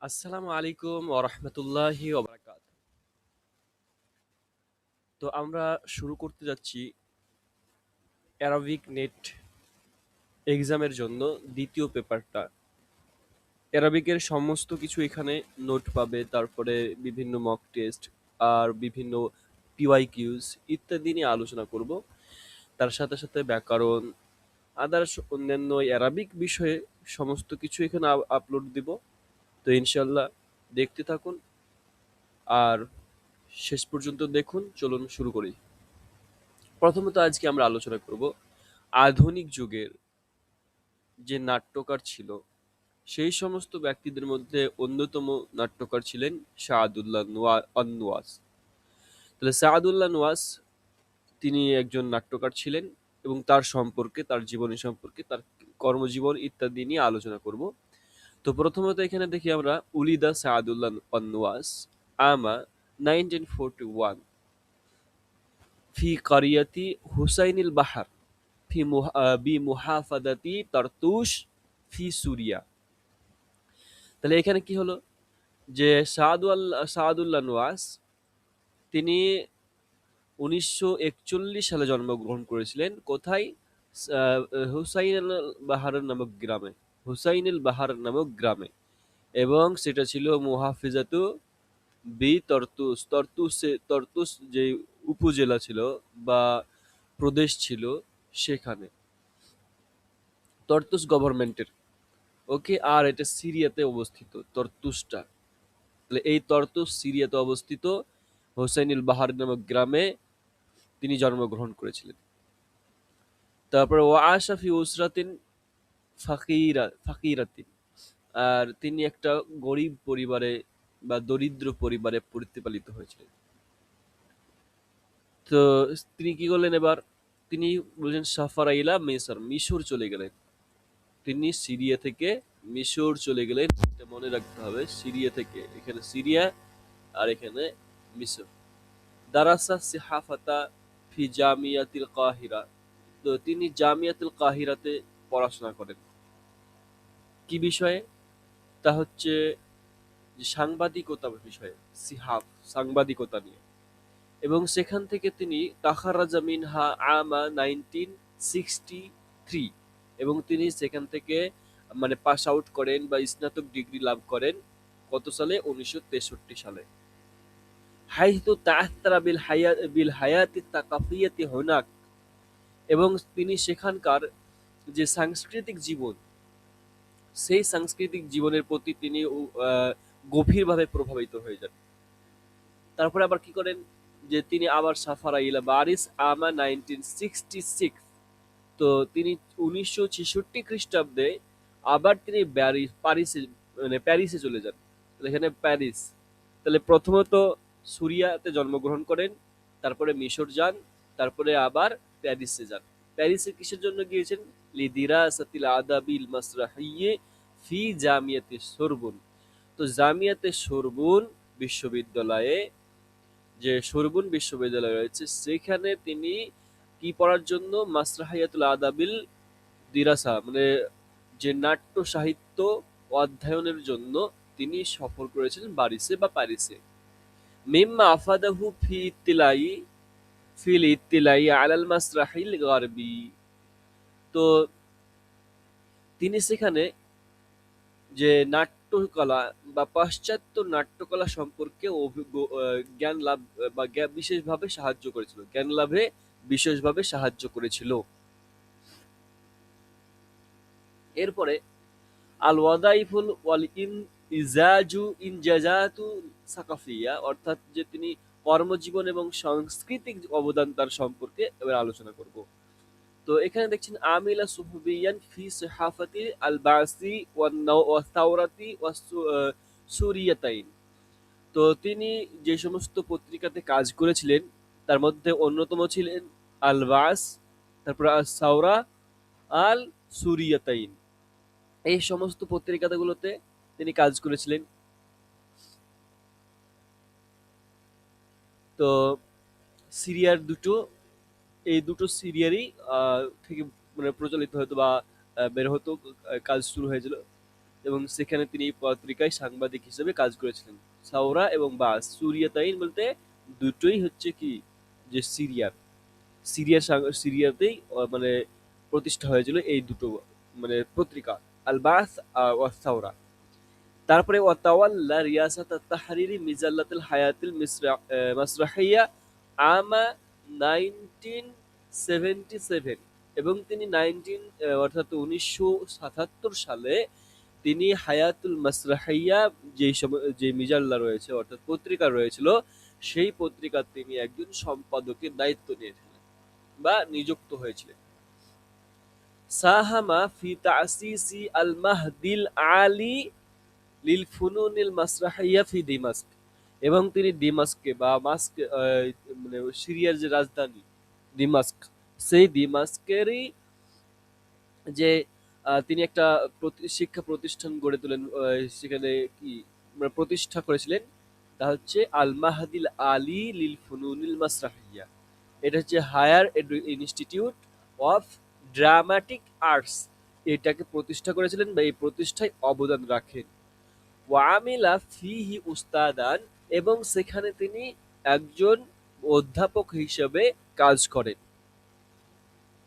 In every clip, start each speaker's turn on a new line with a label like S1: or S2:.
S1: আসসালামু আলাইকুম ওয়া রাহমাতুল্লাহি ওয়া বারাকাতুহু। তো আমরা শুরু করতে যাচ্ছি অ্যারাবিক নেট এক্সামের জন্য দ্বিতীয় পেপারটা। অ্যারাবিকের সমস্ত কিছু এখানে নোট পাবে, তারপরে বিভিন্ন মক টেস্ট আর বিভিন্ন পিওয়াইকিউজ ইত্যাদি নিয়ে আলোচনা করব। তার সাথে সাথে ব্যাকরণ, আদার্স অন্যান্য অ্যারাবিক বিষয়ে সমস্ত কিছু এখানে আপলোড দিব। তো ইনশাল্লাহ দেখতে থাকুন আর শেষ পর্যন্ত দেখুন। চলুন শুরু করি। প্রথমত আজকে আমরা আলোচনা করব আধুনিক যুগের যে নাট্যকার ছিল সেই সমস্ত ব্যক্তিদের মধ্যে অন্যতম নাট্যকার ছিলেন সাআদুল্লাহ আনওয়াস। তাহলে সাআদুল্লাহ নওয়াজ তিনি একজন নাট্যকার ছিলেন এবং তার সম্পর্কে, তার জীবনী সম্পর্কে, তার কর্মজীবন ইত্যাদি নিয়ে আলোচনা করব। তো প্রথমত এখানে দেখি আমরা উলিদা সাআদুল্লাহ আনওয়াস আমা 1941 ফি কারিয়াতি হুসাইনিল বাহার ফি বিমুহাফাদাতি তারতুশ ফি সুরিয়া। তাহলে এখানে কি হলো যে সাদুল্লাহ নওয়াজ তিনি 1941 সালে জন্মগ্রহণ করেছিলেন। কোথায়? হুসাইন বাহার নামক গ্রামে। হুসাইনুল বাহার নামক গ্রামে, এবং সেটা ছিল মুহাফিজাতু বি তরতুস। তরতুস যে উপজেলা ছিল বা প্রদেশ ছিল সেখানে, তরতুস গভর্নমেন্টের। ওকে, আর এটা সিরিয়াতে অবস্থিত তরতুসটা। তাহলে এই তরতুস সিরিয়াতে অবস্থিত হোসাইনুল বাহার নামক গ্রামে তিনি জন্মগ্রহণ করেছিলেন। তারপরে ও আশাফি উসরাতিন ফাকিরাতিন, আর তিনি একটা গরিব পরিবারে বা দরিদ্র পরিবারে প্রতিপালিত হয়েছিলেন। তো তিনি কি করলেন এবার? তিনি বলছেন সাফারা ইলা মিসর, মিশর চলে গেলেন। তিনি সিরিয়া থেকে মিশর চলে গেলেন। এটা মনে রাখতে হবে, সিরিয়া থেকে, এখানে সিরিয়া আর এখানে মিশর। দারাসা সিহাফাতা ফি জামিয়াতিল কাহিরা, তো তিনি জামিয়াতুল কাহিরাতে পড়াশোনা করেন। কি বিষয়ে? তা হচ্ছে যে সাংবাদিকতা বিষয়ে, সিহাফ, সাংবাদিকতা নিয়ে। এবং সেখান থেকে তিনি তাখারাজা মিনহা আমা 1963, এবং তিনি সেখান থেকে মানে পাস আউট করেন বা স্নাতক ডিগ্রি লাভ করেন কত সালে? 1963 সালে। হাইতু তাআত্তারা বিল হায়াতি তাকাফিয়াতি হুনাক, এবং তিনি সেখানকার যে সাংস্কৃতিক জীবন, সেই সাংস্কৃতিক জীবনের প্রতি তিনি গভীরভাবে প্রভাবিত হয়ে যান। তারপরে আবার কি করেন যে তিনি আবার সাফারা ইলা বারিস আমা 1966, তো তিনি 1966 খ্রিস্টাব্দে আবার তিনি প্যারিসে চলে যান। এখানে প্যারিস। তাহলে প্রথমত সুরিয়াতে জন্মগ্রহণ করেন, তারপরে মিশর যান, তারপরে আবার প্যারিসে যান। প্যারিসে কিসের জন্য গিয়েছেন? লিদিরাসাতিল আদাবিল মাসরাহিয়ে ফি জামিয়াতে সোরবুন। তো জামিয়াতে সোরবুন বিশ্ববিদ্যালয়ে, যে সোরবুন বিশ্ববিদ্যালয় রয়েছে, সেখানে তিনি কি পড়ার জন্য? মাসরাহিয়াতুল আদাবিল দিরাসা, মানে যে নাট্য সাহিত্য অধ্যয়নের জন্য তিনি সফর করেছিলেন বারিসে বা প্যারিসে। মিম্মা আফাদাহু ফিল ইত্তিলাই আলাল মাসরাহিল গারবি, তো তিনি সেখানে যে নাট্যকলা বা পাশ্চাত্য নাট্যকলা সম্পর্কে জ্ঞান লাভ বা বিশেষভাবে সাহায্য করেছিল, জ্ঞান লাভে বিশেষভাবে সাহায্য করেছিল। এরপরে আল ওয়াদাইফুল ওয়াল ইনজাজাতু সাকাফিয়া, অর্থাৎ যে তিনি কর্মজীবন এবং সাংস্কৃতিক অবদান তার সম্পর্কে এবার আলোচনা করব। তো এখানে দেখছেন আমিলা সুহবিয়ান ফি সাহাফাতি আল বাসি ওয়া সাওরাতি ওয়া সুরিয়াতাইন, তো তিনি যে সমস্ত পত্রিকাতে কাজ করেছিলেন তার মধ্যে অন্যতম ছিলেন আল বাস, তারপর আল সাওরা, আল সুরিয়াতাইন। এই সমস্ত পত্রিকাগুলোতে তিনি কাজ করেছিলেন। তো সিরিয়ার দুটো, এই দুটো সিরিয়ারই থেকে মানে প্রচলিত হতো বা বের হতো, কাজ শুরু হয়েছিল। এবং সেখানে তিনি এই পত্রিকায় সাংবাদিক হিসেবে কাজ করেছিলেন। সাওরা এবং বাস সুরিয়াতাইন বলতে দুটোই হচ্ছে কি, যে সিরিয়ার সিরিয়াতেই মানে প্রতিষ্ঠা হয়েছিল এই দুটো মানে পত্রিকা, আল বাস আর সাওরা। তারপরে ওয়াতাওয়াল্লা রিয়াসাত তাহরিরি মিজাল্লাতুল হায়াতুল মাসরাহিয়া আমা 1977, এবং তিনি অর্থাৎ 1977 সালে তিনি হায়াতুল মাসরাহিয়া যে মিজাল্লা রয়েছে অর্থাৎ পত্রিকা রয়েছিল, সেই পত্রিকার তিনি একজন সম্পাদকের দায়িত্ব নিয়েছিলেন বা নিযুক্ত হয়েছিলেন। সাহামা ফি তাসিসি আল মাহদিল আলী লিল ফুনুনিল মাসরাহিয়া ফি দিমাস্ক, এবং তিনি দিমাস্কে বা মানে সিরিয়ার যে রাজধানী দিমাস্ক, সেই দিমাস্কেরই যে তিনি একটা শিক্ষা প্রতিষ্ঠান গড়ে তোলেন, সেখানে কি মানে প্রতিষ্ঠা করেছিলেন, তা হচ্ছে আল মাহদিল আলী লিল ফুনুনিল মাসরাহিয়া। এটা হচ্ছে higher institute of dramatic arts, এটাকে প্রতিষ্ঠা করেছিলেন বা এই প্রতিষ্ঠায় অবদান রাখেন। ওয়ামিলা ফিহি উস্তাদান, এবং সেখানে তিনি একজন অধ্যাপক হিসেবে কাজ করেন।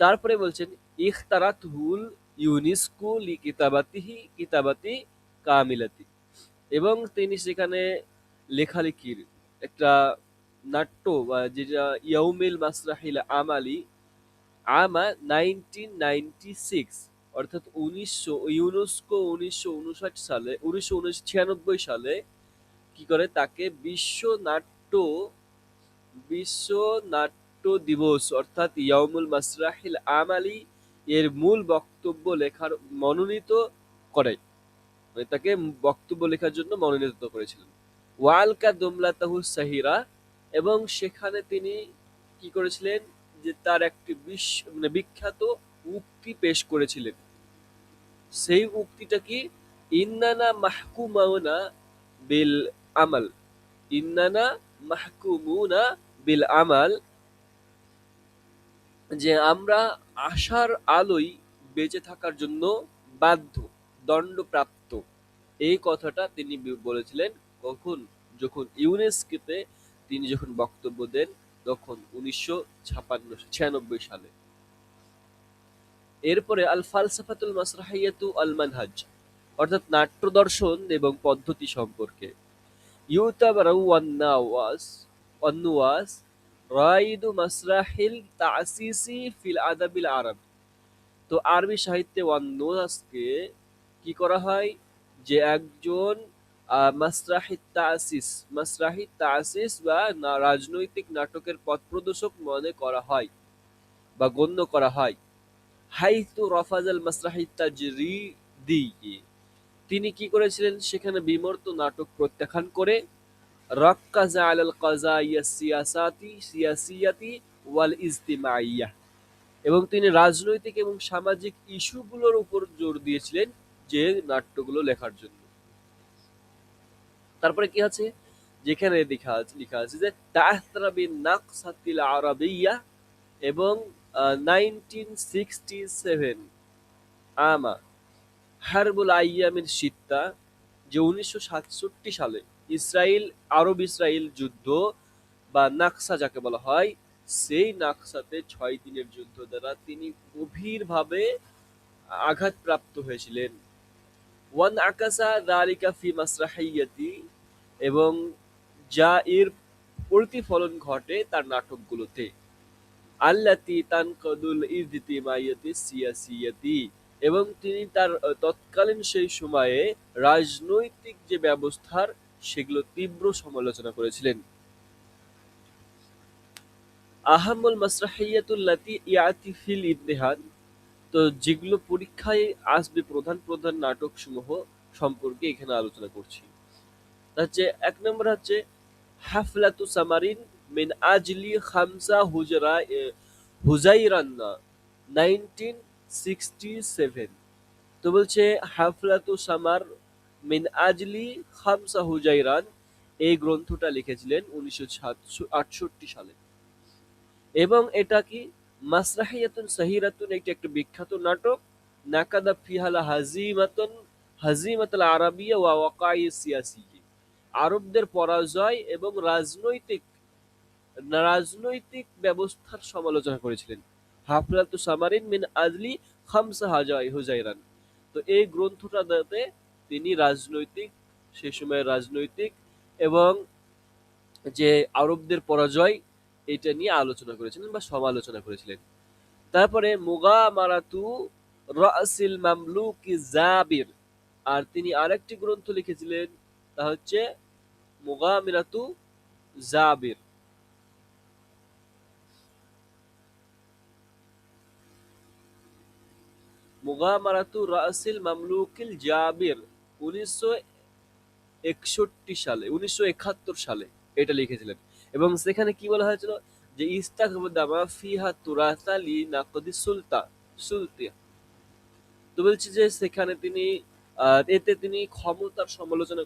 S1: তারপরে বলছেন ইখতারাতহুল ইউনেস্কো লি কিতাবাতি কামিলাতি, এবং তিনি সেখানে লেখালেখির একটা নাট্য বা যেটা ইয়াউমিল মাসরাহিল আমালি আমা 1996, অর্থাৎ ইউনেস্কো 1996 সালে কি করে তাকে বিশ্ব নাট্য দিবস অর্থাৎ ইয়াউমুল মাসরাহিল আমালি এর মূল বক্তব্য লেখার মনোনীত করে, মানে তাকে বক্তব্য লেখার জন্য মনোনীত করেছিলেন। ওয়ালকা দুমলাতাহু সাহিরা, এবং সেখানে তিনি কি করেছিলেন, যে তার একটি মানে বিখ্যাত উক্তি পেশ করেছিলেন। সেই উক্তিটা কি, ইন্নানা মাহকুমাউনা বিল আমাল, ইন্নানা মাহকুমুনা বিল আমাল, যে আমরা আশার আলোয় বেঁচে থাকার জন্য বাধ্য, দণ্ডপ্রাপ্ত। এই কথাটা তিনি বলেছিলেন কখন, যখন ইউনেস্কোতে তিনি যখন বক্তব্য দেন, তখন 1996 সালে। এরপরে আল ফালসাফাতুল মাসরাহিয়াতু আল মানহাজ, অর্থাৎ নাট্য দর্শন এবং পদ্ধতি সম্পর্কে। ইউতাবারু ওয়ান-নাওয়াস রাইদু মাসরাহিল তাসিসি ফিল আদাবিল আরব। তো আরবি সাহিত্যে ওয়ান-নাওয়াসকে কি করা হয়, যে একজন মাসরাহি তাসিস বা রাজনৈতিক নাটকের পথ প্রদর্শক মনে করা হয় বা গণ্য করা হয়। হাইতু রফাজাল মাসরাহি তাজরিদি, তিনি কি করেছিলেন, সেখানে বিমূর্ত নাটক প্রত্যাখ্যান করে রাক্কাজা আলাল কাযাইয়া সিয়াসিয়াতি ওয়াল ইজতিমাইয়া, এবং তিনি রাজনৈতিক এবং সামাজিক ইস্যুগুলোর উপর জোর দিয়েছিলেন যে নাট্যগুলো লেখার জন্য। তারপরে কি আছে, যেখানে লেখা আছে যে তাহতারা বিন নাকসাতিল আরাবিয়্যা, এবং 1967 আমা হারবুল আইয়ামিন সিত্তা, যে 1967 সালে আরব ইসরায়েল যুদ্ধ বা নাকসা যাকে বলা হয়, সেই নাকসাতে 6 দিনের যুদ্ধ দ্বারা তিনি গভীরভাবে আঘাতপ্রাপ্ত হয়েছিলেন। ওয়ান আকাসা যালিকা ফি মাসরাহিয়াতি, এবং যা এর প্রতিফলন ঘটে তার নাটকগুলোতে। আল্লাতি তানকাদুল ইজতিমাইয়াতি সিয়াসিয়াতি, এবং তিনি তার তৎকালীন সেই সময়ে রাজনৈতিক যে ব্যবস্থার সেগুলো তীব্র সমালোচনা করেছিলেন। আহামুল মাসরাহিয়াতুল্লাতি ইয়াতি ফিল ইমতিহান, তো যেগুলো পরীক্ষায় আসবে প্রধান প্রধান নাটক সমূহ সম্পর্কে এখানে আলোচনা করছি। হচ্ছে 1 নম্বর হচ্ছে হাফলাতু সামারিন মিন আজলি খামসা হুজাইরান্না 1967। তো বলছে হাফলাতু সামার মিন আজলি খামসা হুজাইরান, এই গ্রন্থটা লিখেছিলেন 1968 সালে, এবং এটা কি মাসরাহিয়াতুন সাহিরাতুন, একটি একটা বিখ্যাত নাটক। নাকাদা ফিহালা হাজিমাতুল আরাবিয়া ওয়া ওয়াকাই সিয়াসি, আরবদের পরাজয় এবং রাজনৈতিক রাজনৈতিক ব্যবস্থার সমালোচনা করেছিলেন। হাফলাতু সামারিন মিন আজলি খামসা হাজাই হুজাইরান। তো এই গ্রন্থটাতে তিনি রাজনৈতিক, সে সময়ের রাজনৈতিক এবং যে আরবদের পরাজয় এটা নিয়ে আলোচনা করেছিলেন বা সমালোচনা করেছিলেন। তারপরে মুগামারাতু রাসিল মামলুকি জাবির, আর তিনি আরেকটি গ্রন্থ লিখেছিলেন, তা হচ্ছে মুগামিরাতু জাবির। মুগামারাতু রাসিল মামলুকিল জাবির 1961 সালে এটা লিখেছিলেন। এবং সেখানে কি বলা হয়েছিল যে ইস্তাকদামা ফিহা তুরাসা লি নাকদি সুলতি। তো বলছি যে সেখানে তিনি এতে তিনি ক্ষমতার সমালোচনা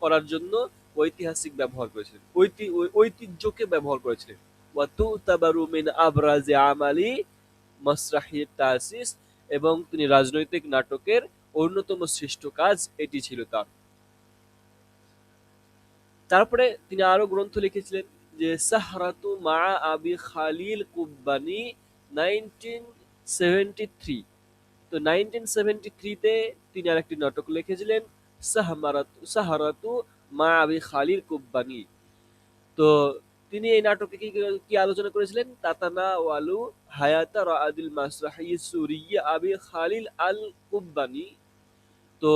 S1: করার জন্য ঐতিহাসিক ব্যবহার করেছিলেন, ঐতিহ্যকে ব্যবহার করেছিলেন। ওয়া তুতাবারু মিন আবরাজি আমালি মাসরাহি তাসিস, এবং তিনি রাজনৈতিক নাটকের অন্যতম শ্রেষ্ঠ কাজ এটি ছিল তার। তারপরে তিনি আরো গ্রন্থ লিখেছিলেন যে সাহরাতু মা আবি খালিল কুব্বানি 1973। তো 1973-তে তিনি আরেকটি নাটক লিখেছিলেন সাহারাতু মা আবি খালিল কুব্বানি। তো তিনি এই নাটকে কি কি আলোচনা করেছিলেন? তাতানা ওয়ালু হায়াতা রাআদিল মাসরাহি সুরিয়া আবি খালিল আল কুব্বানি। তো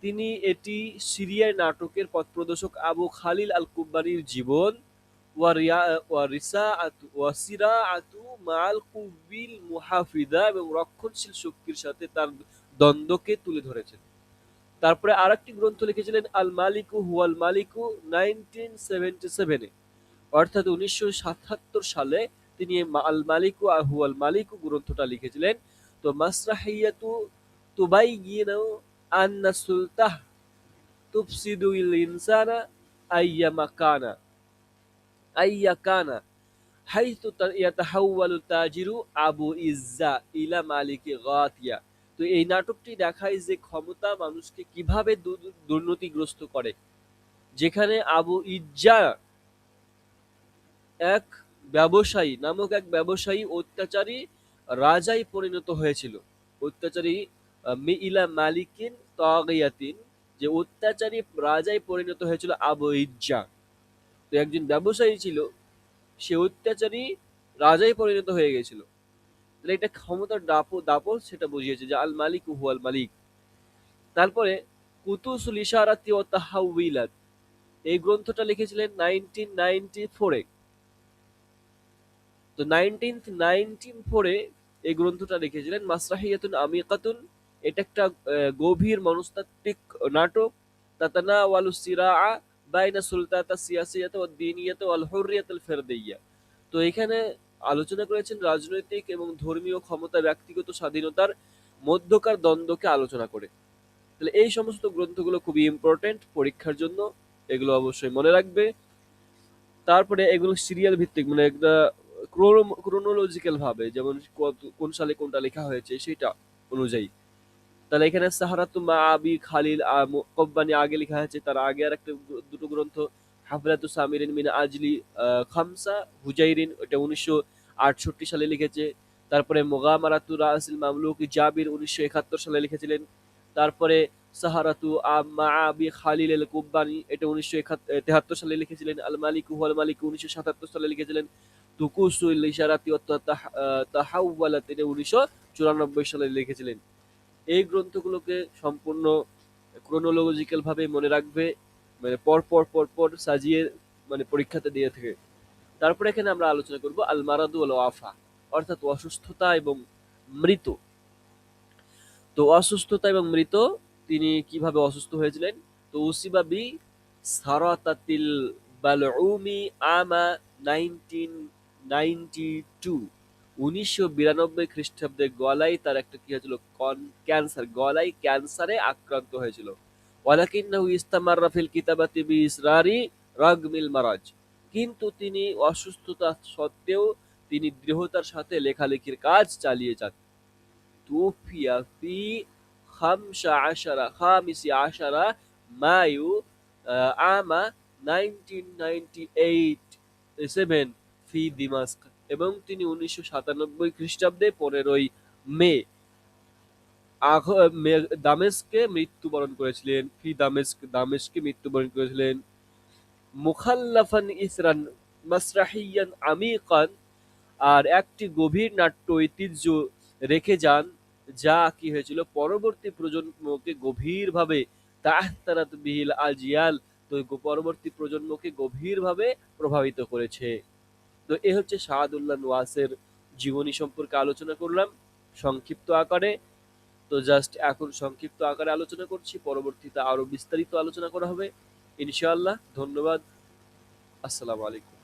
S1: তিনি এটি সিরিয়ার নাটকের পথপ্রদর্শক আবু খালিল আল কুব্বানির জীবন ওয়াসিরাআতু মাআল কুব্বিল মুহাফিদা এবং রক্ষণশীল শক্তির সাথে তার দ্বন্দ্বকে তুলে ধরেছেন। তারপরে আরেকটি গ্রন্থ লিখেছিলেন আল মালিকু হুয়াল মালিকু 1977-এ, অর্থাৎ 1977 সালে তিনি আল মালিকু হুয়াল মালিকু গ্রন্থটা লিখেছিলেন। তো মাসরাহিয়াতু তুবাইয়িনু আন্না সুলতাহ তুফসিদু ইল ইনসানা আইয়া কানা হাইতু ইয়াতাহাওয়ালু তাজিরু আবু ইজ্জা ইলা মালিকি গাতিয়া। তো এই নাটকটি দেখায় যে ক্ষমতা মানুষকে কিভাবে দুর্নীতিগ্রস্ত করে, যেখানে আবু ইজ্জা এক এক ব্যবসায়ী অত্যাচারী রাজায় পরিণত হয়েছিল। অত্যাচারী ইলা মালিকিন তাগিয়াতিন, যে অত্যাচারী রাজায় পরিণত হয়েছিল আবু ইজ্জা। তো একজন ব্যবসায়ী ছিল, সে অত্যাচারী রাজায় পরিণত হয়ে গেছিল। তাহলে এটা ক্ষমতার দাপট সেটা বুঝিয়েছে যে আল মালিক হুয়াল মালিক। তারপরে কুতুসুল ইশারাতি ওয়া তাহাউইলাত, এই গ্রন্থটা লিখেছিলেন 1994-এ। তো 1994-এ এই গ্রন্থটা লিখেছিলেন। মাসরাহিয়াতুন আমিকাতুন, এটা একটা গভীর মনস্তাত্ত্বিক নাটক। তাতানাওয়ালু সিরাআ বাইনা সুলতাতা সিয়াসিয়াতা ওয়াদ দীনিয়াতা ওয়াল হুররিয়াতাল ফারদিয়্যা। তো এখানে আলোচনা করেছেন রাজনৈতিক এবং ধর্মীয় ক্ষমতা, ব্যক্তিগত স্বাধীনতার মধ্যকার দ্বন্দ্বকে আলোচনা করে। তাহলে এই সমস্ত গ্রন্থগুলো খুবই ইম্পর্টেন্ট পরীক্ষার জন্য, এগুলো অবশ্যই মনে রাখবে। তারপরে এগুলো সিরিয়াল ভিত্তিক, মানে একটা ক্রোনোলজিক্যাল ভাবে, যেমন কোন সালে কোনটা লেখা হয়েছে সেটা অনুযায়ী। তাহলে এখানে সাহারাতু মা আবি খালিল কোব্বানি আগে লেখা হয়েছে, তার আগে আর একটা দুটো গ্রন্থ হাফলাতু সামিরিন মিন আজলি খামসা হুজাইরিন, এটা 1968 সালে লিখেছে। তারপরে মোগামারাতু রাসিল মামলুক জাবির 1971 সালে লিখেছিলেন। তারপরে সাহারাতু মা আবি খালিল আল কুব্বানি, এটা 1973 সালে লিখেছিলেন। আল মালিক হুয়াল মালিক 1977 সালে লিখেছিলেন। তুকুসুল ইশারাতি ওয়া তাহাওয়ালাত, এটা 1994 সালে লিখেছিলেন। এই গ্রন্থগুলোকে সম্পূর্ণ ক্রোনোলজিক্যাল ভাবে মনে রাখবে, মানে পর পর পর পর সাজিয়ে মানে পরীক্ষাতে দিয়ে থাকে। তারপরে এখানে আমরা আলোচনা করব আল মারাদু ওয়াল ওয়াফা, অর্থাৎ অসুস্থতা এবং মৃত। তো অসুস্থতা এবং মৃত, তিনি কিভাবে অসুস্থ হয়েছিলেন? তো উসিবা বি সারাতাতিল বালউমি আমা 1992, 1992 গলায় তার একটা কি হয়েছিল, ক্যান্সার, গলায় ক্যান্সারে আক্রান্ত হয়েছিল। ওয়ালাকিন্নাহু ইস্তামাররা ফিল কিতাবাতি বিইসরারি রাগমিল মারাজ, কিন্তু তিনি অসুস্থতা সত্ত্বেও তিনি দৃঢ়তার সাথে লেখালেখির কাজ চালিয়ে যান। তুফিয়া ফি খামিসি আশারা মায়ু আমা 1998 ফি দিমাস্ক, এবং তিনি 1997 খ্রিস্টাব্দে 15 মে দামেস্কে মৃত্যুবরণ করেছিলেন। ফি দামেস্ক, দামেস্কে মৃত্যুবরণ করেছিলেন। মুখাল্লাফান ইসরান মাসরাহিয়ান আমিকান, আর একটি গভীর নাট্য ঐতিহ্য রেখে যান, যা কি হয়েছিল পরবর্তী প্রজন্মকে গভীরভাবে তাহতারাত বিহিল আজিয়াল, তো পরবর্তী প্রজন্মকে গভীরভাবে প্রভাবিত করেছে। তো এ হচ্ছে শাহাদুল্লাহ নোয়াসের জীবনী সম্পর্কে আলোচনা করলাম সংক্ষিপ্ত আকারে। তো জাস্ট এখন সংক্ষিপ্ত আকারে আলোচনা করছি, পরবর্তীতে আরো বিস্তারিত আলোচনা করা হবে ইনশাআল্লাহ। ধন্যবাদ। আসসালামু আলাইকুম।